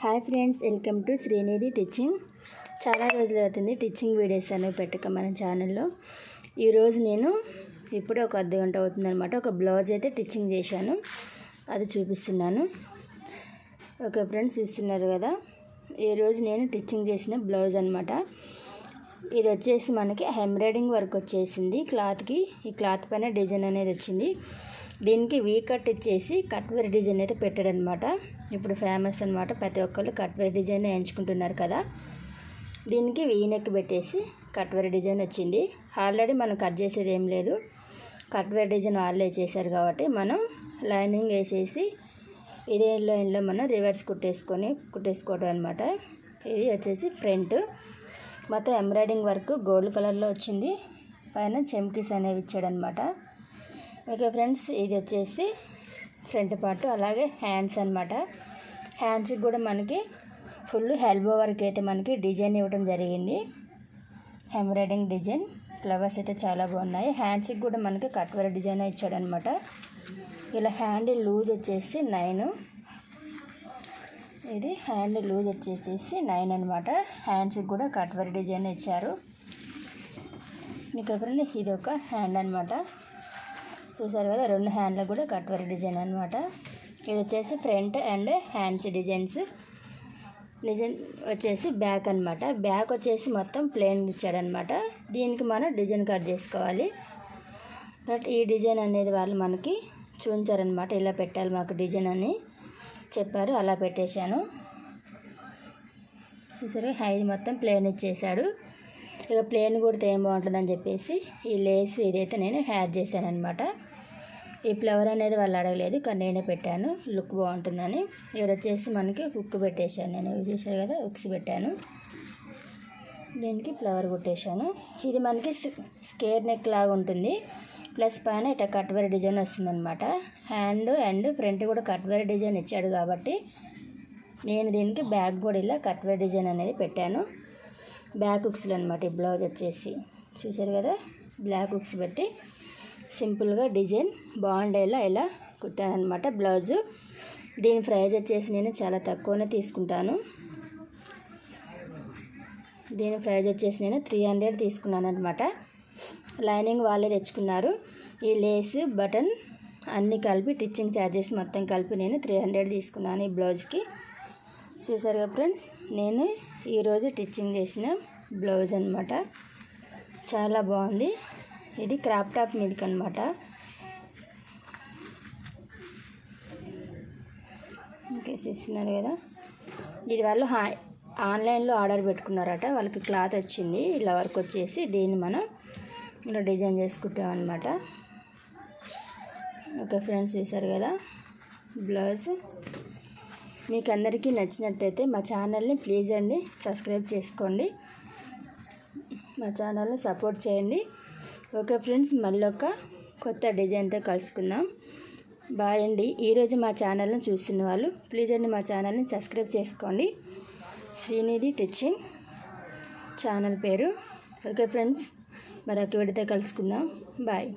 Hi friends, welcome to Srinidhi teaching. చాలా రోజులు అవుతుంది టీచింగ్ వీడియోస్ అనేవి పెట్టక మన ఛానల్లో. ఈరోజు నేను ఇప్పుడు ఒక అర్ధగంట అవుతుందన్నమాట ఒక బ్లౌజ్ అయితే టీచింగ్ చేశాను, అది చూపిస్తున్నాను. ఓకే ఫ్రెండ్స్, చూస్తున్నారు కదా, ఈరోజు నేను టీచింగ్ చేసిన బ్లౌజ్ అనమాట. ఇది వచ్చేసి మనకి ఎంబ్రాయిడింగ్ వర్క్ వచ్చేసింది క్లాత్కి. ఈ క్లాత్ పైన డిజైన్ అనేది వచ్చింది. దీనికి వీ కట్ ఇచ్చేసి కట్ వేర్ డిజైన్ అయితే పెట్టాడనమాట. ఇప్పుడు ఫేమస్ అనమాట, ప్రతి ఒక్కళ్ళు కట్ వేర్ డిజైన్ ఎంచుకుంటున్నారు కదా. దీనికి వీ నెక్ పెట్టేసి కట్ వేర్ డిజైన్ వచ్చింది. ఆల్రెడీ మనం కట్ చేసేది ఏం లేదు, కట్ వేర్ డిజైన్ వాళ్ళే చేశారు కాబట్టి మనం లైనింగ్ వేసేసి ఇదే లైన్లో మనం రివర్స్ కుట్టేసుకోవడం అనమాట. ఇది వచ్చేసి ఫ్రంట్ మొత్తం ఎంబ్రాయిడింగ్ వర్క్ గోల్డ్ కలర్లో వచ్చింది. పైన చెమ్కీస్ అనేవి ఇచ్చాడనమాట. ఓకే ఫ్రెండ్స్, ఇది వచ్చేసి ఫ్రంట్ పార్ట్. అలాగే హ్యాండ్స్ అనమాట. హ్యాండ్స్కి కూడా మనకి ఫుల్ ఎల్బో వర్క్ అయితే మనకి డిజైన్ ఇవ్వడం జరిగింది. ఎంబ్రాయిడింగ్ డిజైన్ ఫ్లవర్స్ అయితే చాలా బాగున్నాయి. హ్యాండ్స్కి కూడా మనకి కట్ వర్క్ డిజైన్ ఇచ్చాడనమాట. ఇలా హ్యాండ్ లూజ్ వచ్చేసి 9. ఇది హ్యాండ్ లూజ్ వచ్చేసి 9 అనమాట. హ్యాండ్స్కి కూడా కట్ వర్క్ డిజైన్ ఇచ్చారు. మీకు ఫ్రెండ్ ఇది ఒక హ్యాండ్ అనమాట. చూసారు కదా, 2 హ్యాండ్లకు కూడా కట్ వర్క్ డిజైన్ అనమాట. ఇది వచ్చేసి ఫ్రంట్ అండ్ హ్యాండ్స్ డిజైన్ వచ్చేసి బ్యాక్ అనమాట. బ్యాక్ వచ్చేసి మొత్తం ప్లెయిన్ ఇచ్చాడనమాట. దీనికి మనం డిజైన్ కట్ చేసుకోవాలి. బట్ ఈ డిజైన్ అనేది వాళ్ళు మనకి చూపించారనమాట, ఇలా పెట్టాలి మాకు డిజైన్ అని చెప్పారు, అలా పెట్టేశాను. చూసారు, ఇది మొత్తం ప్లెయిన్ ఇచ్చేసాడు. ఇక ప్లెయిన్ కుడితే ఏం బాగుంటుందని చెప్పేసి ఈ లేస్ ఇదైతే నేను యాడ్ చేశాను అనమాట. ఈ ఫ్లవర్ అనేది వాళ్ళు అడగలేదు, కానీ నేనే పెట్టాను, లుక్ బాగుంటుందని. ఇక్కడ వచ్చేసి మనకి హుక్ పెట్టేశాను నేను. చూసారు కదా, హుక్స్ పెట్టాను. దీనికి ఫ్లవర్ కుట్టేశాను. ఇది మనకి స్కేర్ నెక్ లాగా ఉంటుంది. ప్లస్ పైన ఇట్లా కట్ వర్క్ డిజైన్ వస్తుందన్నమాట. హ్యాండ్ అండ్ ఫ్రంట్ కూడా కట్ వర్క్ డిజైన్ ఇచ్చాడు కాబట్టి నేను దీనికి బ్యాక్ కూడా ఇలా కట్ వర్క్ డిజైన్ అనేది పెట్టాను. బ్యాక్ హుక్స్లు అనమాట. ఈ బ్లౌజ్ వచ్చేసి చూసారు కదా, బ్లాక్ హుక్స్ పెట్టి సింపుల్గా డిజైన్ బాగుండేలా ఇలా కుట్టాను అనమాట బ్లౌజు. దీని ప్రైజ్ వచ్చేసి నేను చాలా తక్కువనే తీసుకుంటాను. దీని ప్రైజ్ వచ్చేసి నేను 300 తీసుకున్నాను అనమాట. లైనింగ్ వాళ్ళే తెచ్చుకున్నారు. ఈ లేస్ బటన్ అన్నీ కలిపి టిచ్చింగ్ ఛార్జెస్ మొత్తం కలిపి నేను 300 తీసుకున్నాను ఈ బ్లౌజ్కి. చూసారు కదా ఫ్రెండ్స్, నేను ఈరోజు టిచ్చింగ్ చేసిన బ్లౌజ్ అనమాట. చాలా బాగుంది. ఇది క్రాప్ టాప్ మీదకి అనమాట. ఓకే, చూస్తున్నారు కదా, ఇది వాళ్ళు ఆన్లైన్లో ఆర్డర్ పెట్టుకున్నారట. వాళ్ళకి క్లాత్ వచ్చింది, ఇలా వర్క్ వచ్చేసి దీన్ని మనం ఇలా డిజైన్ చేసుకుంటాం అనమాట. ఓకే ఫ్రెండ్స్, చూసారు కదా బ్లౌజ్. మీకు అందరికీ నచ్చినట్టయితే మా ఛానల్ని ప్లీజ్ అండి సబ్స్క్రైబ్ చేసుకోండి, మా ఛానల్ని సపోర్ట్ చేయండి. ఓకే ఫ్రెండ్స్, మళ్ళీ ఒక కొత్త డిజైన్తో కలుసుకుందాం. బాయ్ అండి. ఈరోజు మా ఛానల్ని చూస్తున్న వాళ్ళు ప్లీజ్ అండి మా ఛానల్ని సబ్స్క్రైబ్ చేసుకోండి. శ్రీనిధి టీచింగ్ ఛానల్ పేరు. ఓకే ఫ్రెండ్స్, మరొక వీడియోతో కలుసుకుందాం. బాయ్.